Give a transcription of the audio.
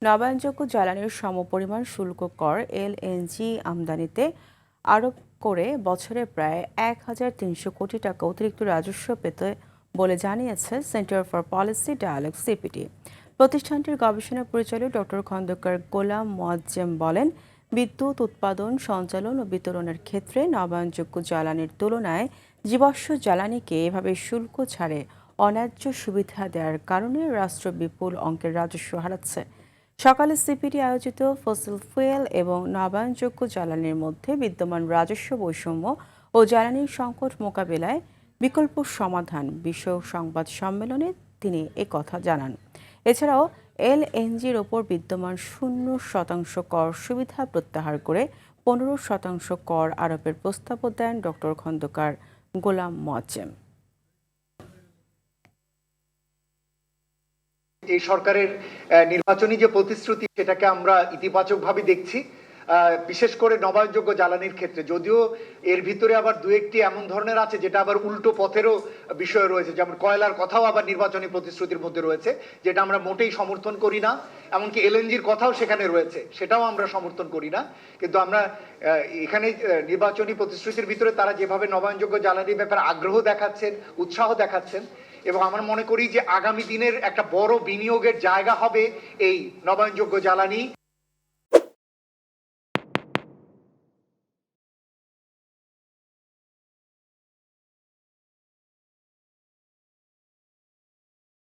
নবায়নযোগ্য জ্বালানির সমপরিমাণ শুল্ক কর এলএনজি আমদানিতে আরোপ করে বছরে প্রায় 1,300 কোটি টাকা অতিরিক্ত রাজস্ব পেতে বলে জানিয়েছে Centre for Policy Dialogue CPD. প্রতিষ্ঠানটির গবেষণা পরিচালক ডক্টর খন্দকার গোলাম মোয়াজ্জেম বলেন, বিদ্যুৎ উৎপাদন, সঞ্চালন ও বিতরণের ক্ষেত্রে নবায়নযোগ্য জ্বালানির তুলনায় জীবাশ্ম জ্বালানিকে এভাবে শুল্ক ছাড়ে অন্যায্য সুবিধা দেওয়ার কারণে রাষ্ট্র বিপুল অঙ্কের রাজস্ব হারাচ্ছে। সকালে সিপিডি আয়োজিত ফসিল ফুয়েল এবং নবায়নযোগ্য জ্বালানির মধ্যে বিদ্যমান রাজস্ব বৈষম্য ও জ্বালানির সংকট মোকাবিলায় বিকল্প সমাধান বিষয়ক সংবাদ সম্মেলনে তিনি একথা জানান। এছাড়াও এলএনজির ওপর বিদ্যমান 0% কর সুবিধা প্রত্যাহার করে 15% কর আরোপের প্রস্তাবও দেন ডক্টর খন্দকার গোলাম মোয়াজ্জেম। এই সরকারের নির্বাচনী যে প্রতিশ্রুতি সেটাকে আমরা ইতিবাচকভাবে দেখছি, বিশেষ করে নবায়নযোগ্য জ্বালানির ক্ষেত্রে। যদিও এর ভিতরে আবার দু একটি এমন ধরনের আছে যেটা আবার উল্টো পথেরও বিষয় রয়েছে, যেমন কয়লার কথাও আবার নির্বাচনী প্রতিশ্রুতির মধ্যে রয়েছে, যেটা আমরা মোটেই সমর্থন করি না। এমনকি এলএনজির কথাও সেখানে রয়েছে, সেটাও আমরা সমর্থন করি না। কিন্তু আমরা এখানে নির্বাচনী প্রতিশ্রুতির ভিতরে তারা যেভাবে নবায়নযোগ্য জ্বালানির ব্যাপারে আগ্রহ দেখাচ্ছেন, উৎসাহ দেখাচ্ছেন, এবং আমরা মনে করি যে আগামী দিনের একটা বড় বিনিয়োগের জায়গা হবে এই নবায়নযোগ্য জ্বালানি।